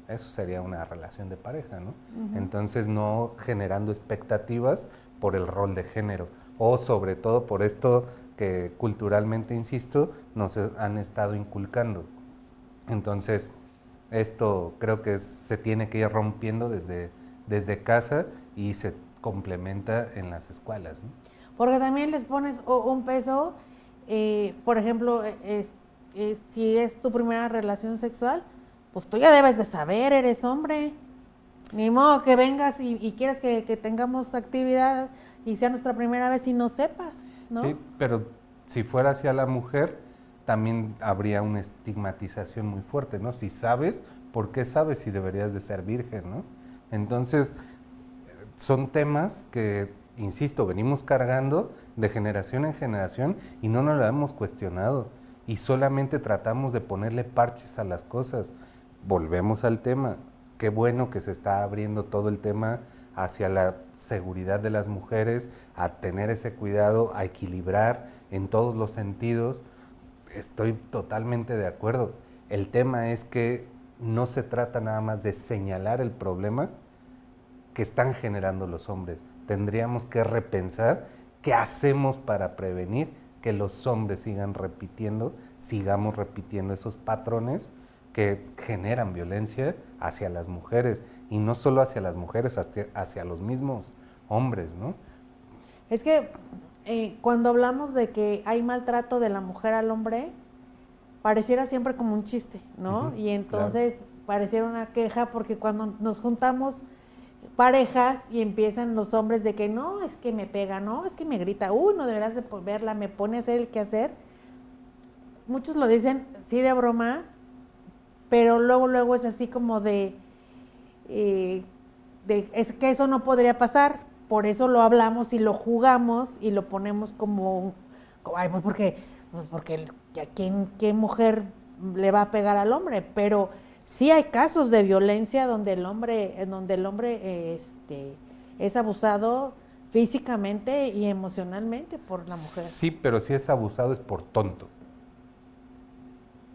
Eso sería una relación de pareja, ¿no? Entonces no generando expectativas por el rol de género o sobre todo por esto que culturalmente, insisto, nos han estado inculcando. Entonces, esto creo que se tiene que ir rompiendo desde casa y se complementa en las escuelas, ¿no? Porque también les pones un peso, por ejemplo, si es tu primera relación sexual, pues tú ya debes de saber, eres hombre. Ni modo que vengas y quieras que tengamos actividad y sea nuestra primera vez y no sepas, ¿no? Sí, pero si fuera hacia la mujer, también habría una estigmatización muy fuerte, ¿no? Si sabes, ¿por qué sabes si deberías de ser virgen, no? Entonces, son temas que, insisto, venimos cargando de generación en generación y no nos lo hemos cuestionado y solamente tratamos de ponerle parches a las cosas. Volvemos al tema, qué bueno que se está abriendo todo el tema hacia la seguridad de las mujeres, a tener ese cuidado, a equilibrar en todos los sentidos. Estoy totalmente de acuerdo. El tema es que no se trata nada más de señalar el problema que están generando los hombres. Tendríamos que repensar qué hacemos para prevenir que los hombres sigamos repitiendo esos patrones que generan violencia hacia las mujeres, y no solo hacia las mujeres, hacia los mismos hombres, ¿no? Es que cuando hablamos de que hay maltrato de la mujer al hombre, pareciera siempre como un chiste, ¿no? Ujú, y entonces claro. pareciera una queja, porque cuando nos juntamos parejas y empiezan los hombres de que no, es que me pega, no, es que me grita, no deberás de verla, me pone a hacer el quehacer. Muchos lo dicen, sí, de broma, pero luego es así como es que eso no podría pasar, por eso lo hablamos y lo jugamos y lo ponemos ay, pues porque ¿qué mujer le va a pegar al hombre? Pero sí hay casos de violencia donde el hombre es abusado físicamente y emocionalmente por la mujer. Sí, pero si es abusado es por tonto.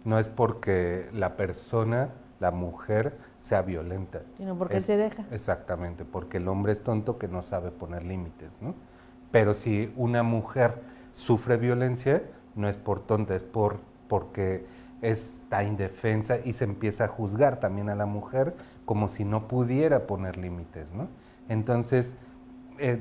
No es porque la persona, la mujer, sea violenta. Sino porque él se deja. Exactamente, porque el hombre es tonto que no sabe poner límites, ¿no? Pero si una mujer sufre violencia, no es por tonta, es porque está indefensa y se empieza a juzgar también a la mujer como si no pudiera poner límites, ¿no? Entonces,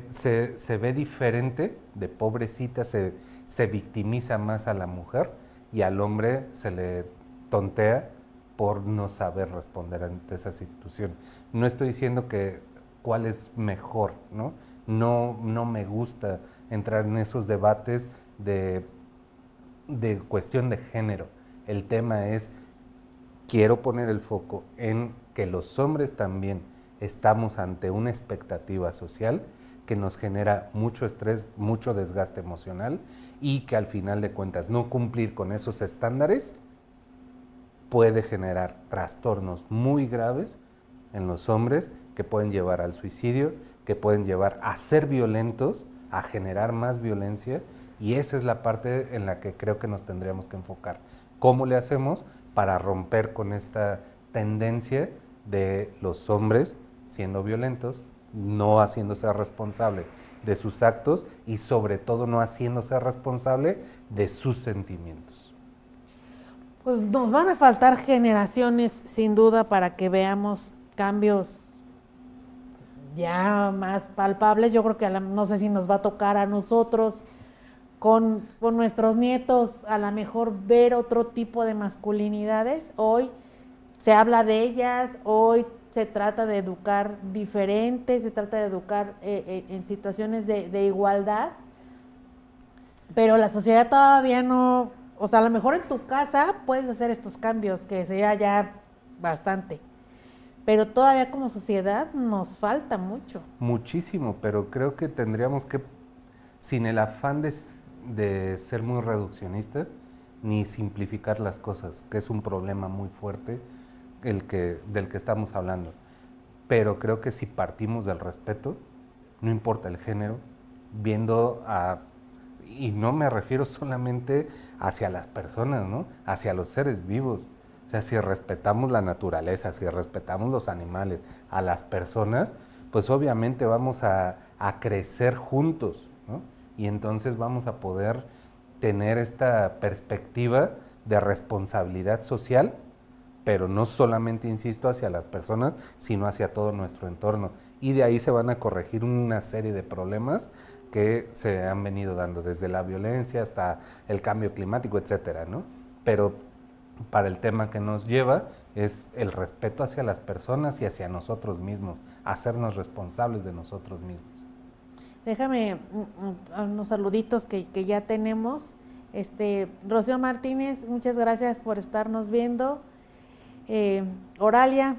se ve diferente, de pobrecita se victimiza más a la mujer, y al hombre se le tontea por no saber responder ante esa situación. No estoy diciendo que cuál es mejor, ¿no? No me gusta entrar en esos debates de cuestión de género. El tema es, quiero poner el foco en que los hombres también estamos ante una expectativa social que nos genera mucho estrés, mucho desgaste emocional, y que al final de cuentas no cumplir con esos estándares puede generar trastornos muy graves en los hombres que pueden llevar al suicidio, que pueden llevar a ser violentos, a generar más violencia, y esa es la parte en la que creo que nos tendríamos que enfocar. ¿Cómo le hacemos para romper con esta tendencia de los hombres siendo violentos, no haciéndose responsable de sus actos y sobre todo no haciéndose responsable de sus sentimientos? Pues nos van a faltar generaciones, sin duda, para que veamos cambios ya más palpables. Yo creo que no sé si nos va a tocar a nosotros, con nuestros nietos, a lo mejor ver otro tipo de masculinidades. Hoy se habla de ellas, hoy se trata de educar diferente, se trata de educar en situaciones de igualdad, pero la sociedad todavía no, o sea, a lo mejor en tu casa puedes hacer estos cambios, que sería ya bastante, pero todavía como sociedad nos falta mucho. Muchísimo, pero creo que tendríamos que, sin el afán de ser muy reduccionista, ni simplificar las cosas, que es un problema muy fuerte del que estamos hablando. Pero creo que si partimos del respeto, no importa el género, y no me refiero solamente hacia las personas, ¿no? Hacia los seres vivos. O sea, si respetamos la naturaleza, si respetamos los animales, a las personas, pues obviamente vamos a crecer juntos, ¿no? Y entonces vamos a poder tener esta perspectiva de responsabilidad social, pero no solamente, insisto, hacia las personas, sino hacia todo nuestro entorno. Y de ahí se van a corregir una serie de problemas que se han venido dando, desde la violencia hasta el cambio climático, etcétera, ¿no? Pero para el tema que nos lleva es el respeto hacia las personas y hacia nosotros mismos, hacernos responsables de nosotros mismos. Déjame unos saluditos que ya tenemos. Rocío Martínez, muchas gracias por estarnos viendo. Oralia,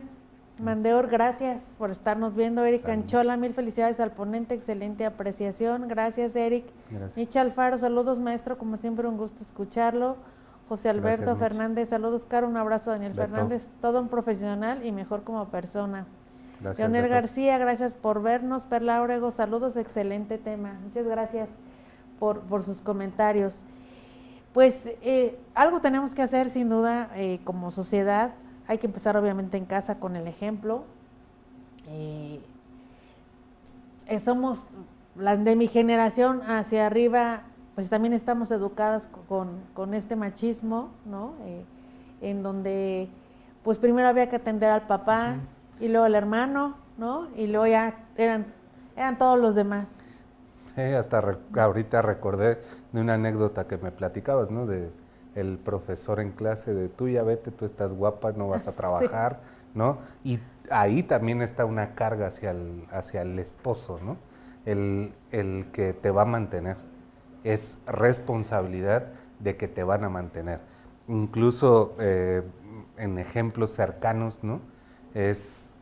Mandeor, gracias por estarnos viendo. Eric Salud. Anchola, mil felicidades al ponente, excelente apreciación. Gracias, Eric. Gracias. Micha Alfaro, saludos, maestro, como siempre un gusto escucharlo. José Alberto Gracias, Micha. Fernández, saludos, Caro, un abrazo. Daniel Beto. Fernández, todo un profesional y mejor como persona. Gracias, Leonel Beto. García, gracias por vernos. Perla Orego, saludos, excelente tema. Muchas gracias por sus comentarios. Pues algo tenemos que hacer sin duda como sociedad. Hay que empezar obviamente en casa con el ejemplo. Somos las de mi generación hacia arriba, pues también estamos educadas con este machismo, ¿no? En donde pues primero había que atender al papá y luego al hermano, ¿no? Y luego ya eran todos los demás. Sí, hasta ahorita recordé de una anécdota que me platicabas, ¿no? De el profesor en clase de tú ya vete, tú estás guapa, no vas a trabajar, sí. ¿No? Y ahí también está una carga hacia el esposo, ¿no? El que te va a mantener. Es responsabilidad de que te van a mantener. Incluso en ejemplos cercanos, ¿no? Es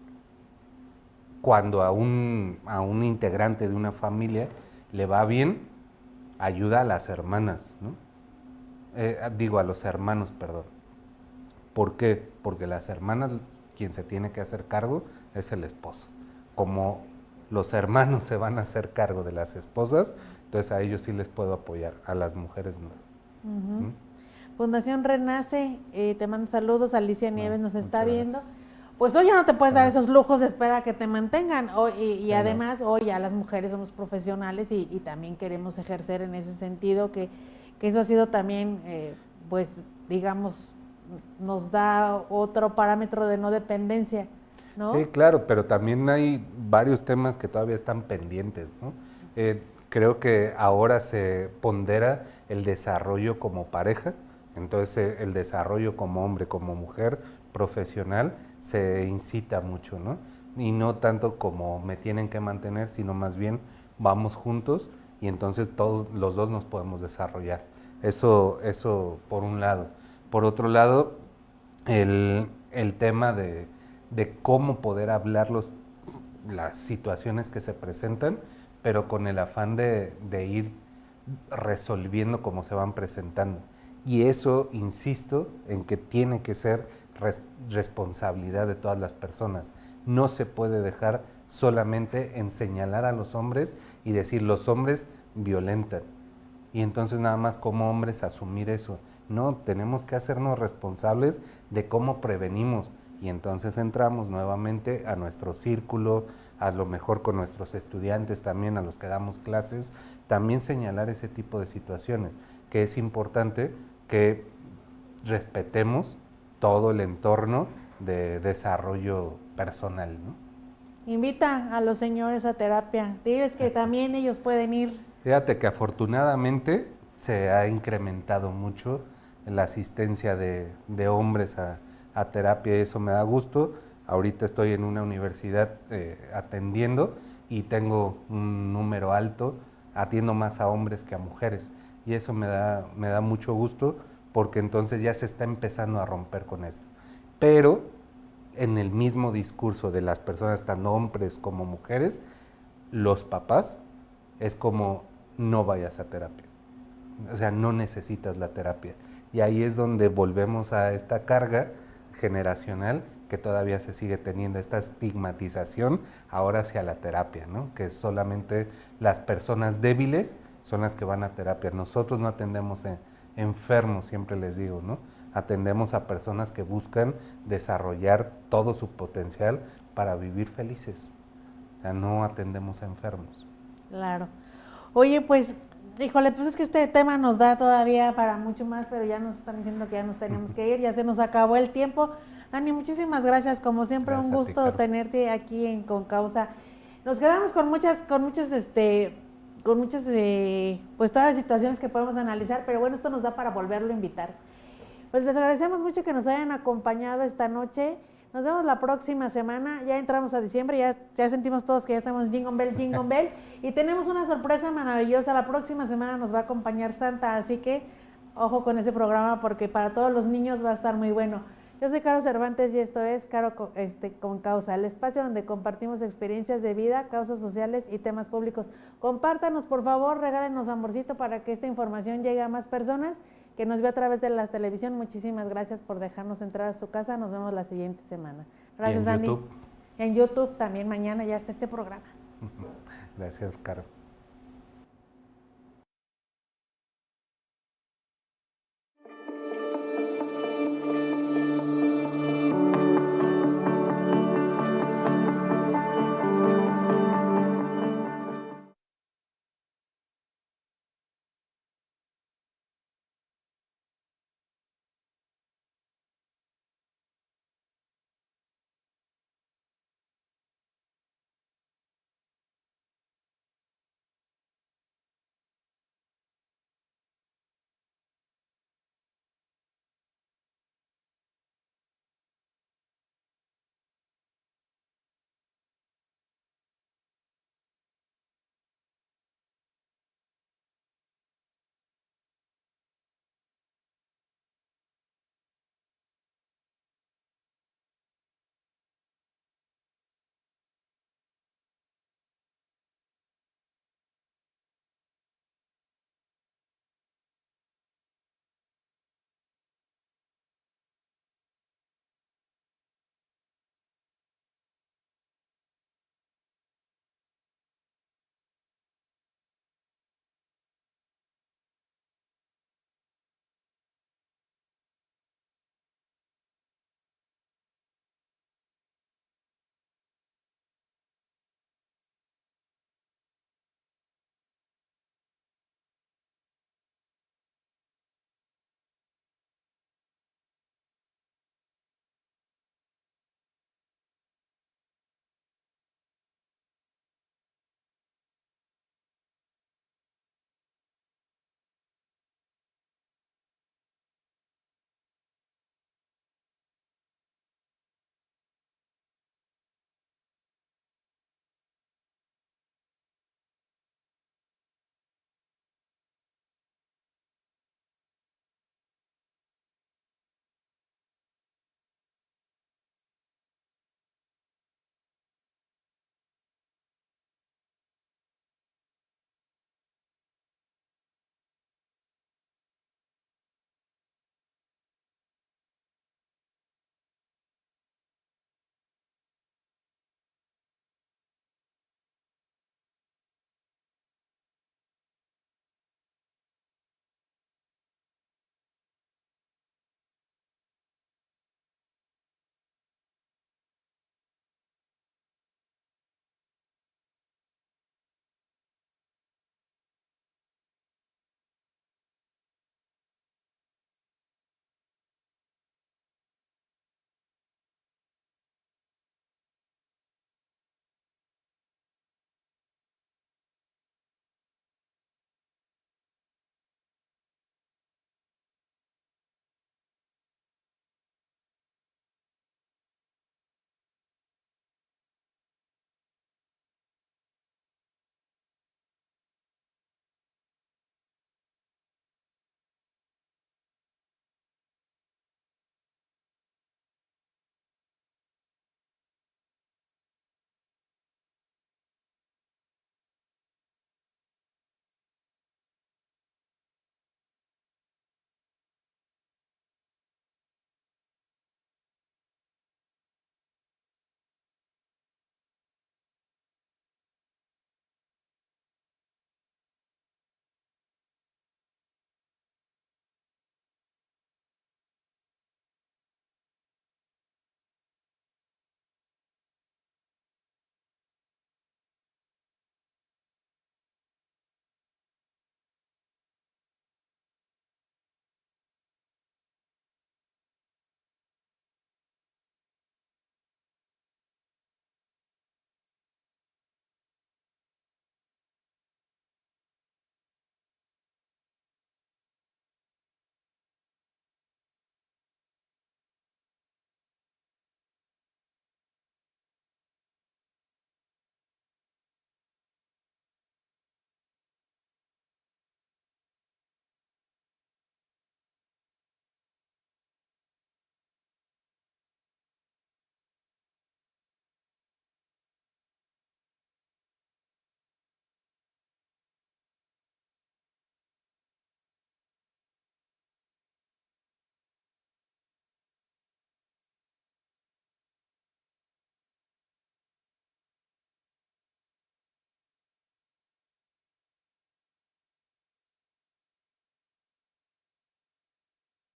cuando a un integrante de una familia le va bien, ayuda a las hermanas, ¿no? A los hermanos, perdón. ¿Por qué? Porque las hermanas, quien se tiene que hacer cargo es el esposo. Como los hermanos se van a hacer cargo de las esposas, entonces a ellos sí les puedo apoyar, a las mujeres no. Uh-huh. Fundación Renace, te mando saludos, Alicia Nieves nos está viendo. Gracias. Pues hoy ya no te puedes dar esos lujos, espera que te mantengan. Y además, no. hoy ya las mujeres somos profesionales y también queremos ejercer en ese sentido, que eso ha sido también, pues, digamos, nos da otro parámetro de no dependencia, ¿no? Sí, claro, pero también hay varios temas que todavía están pendientes, ¿no? Creo que ahora se pondera el desarrollo como pareja, entonces el desarrollo como hombre, como mujer, profesional, se incita mucho, ¿no? Y no tanto como me tienen que mantener, sino más bien vamos juntos y entonces todos los dos nos podemos desarrollar. Eso por un lado. Por otro lado, el tema de cómo poder hablar las situaciones que se presentan, pero con el afán de ir resolviendo cómo se van presentando. Y eso, insisto, en que tiene que ser responsabilidad de todas las personas. No se puede dejar solamente en señalar a los hombres y decir los hombres violentan. Y entonces nada más como hombres asumir eso. No, tenemos que hacernos responsables de cómo prevenimos. Y entonces entramos nuevamente a nuestro círculo, a lo mejor con nuestros estudiantes también, a los que damos clases, también señalar ese tipo de situaciones, que es importante que respetemos todo el entorno de desarrollo personal, ¿no? Invita a los señores a terapia, diles que también ellos pueden ir. Fíjate que afortunadamente se ha incrementado mucho la asistencia de hombres a terapia, y eso me da gusto. Ahorita estoy en una universidad atendiendo y tengo un número alto, atiendo más a hombres que a mujeres, y eso me da mucho gusto, porque entonces ya se está empezando a romper con esto. Pero en el mismo discurso de las personas, tanto hombres como mujeres, los papás es como no vayas a terapia, o sea, no necesitas la terapia. Y ahí es donde volvemos a esta carga generacional que todavía se sigue teniendo, esta estigmatización ahora hacia la terapia, ¿no? Que solamente las personas débiles son las que van a terapia. Nosotros no atendemos enfermos, siempre les digo, ¿no? Atendemos a personas que buscan desarrollar todo su potencial para vivir felices. O sea, no atendemos a enfermos. Claro. Oye, pues, híjole, pues es que este tema nos da todavía para mucho más, pero ya nos están diciendo que ya nos tenemos que ir, ya se nos acabó el tiempo. Dani, muchísimas gracias, como siempre, Gracias un gusto tenerte aquí en Concausa. Nos quedamos con muchas, pues todas las situaciones que podemos analizar, pero bueno, esto nos da para volverlo a invitar. Pues les agradecemos mucho que nos hayan acompañado esta noche. Nos vemos la próxima semana, ya entramos a diciembre, ya sentimos todos que ya estamos Jingle Bell, y tenemos una sorpresa maravillosa. La próxima semana nos va a acompañar Santa, así que ojo con ese programa porque para todos los niños va a estar muy bueno. Yo soy Caro Cervantes y esto es Caro con Causa, el espacio donde compartimos experiencias de vida, causas sociales y temas públicos. Compártanos, por favor, regálenos amorcito para que esta información llegue a más personas que nos ve a través de la televisión. Muchísimas gracias por dejarnos entrar a su casa. Nos vemos la siguiente semana. Gracias, y en Dani. YouTube. En YouTube también mañana ya está este programa. Gracias, Caro.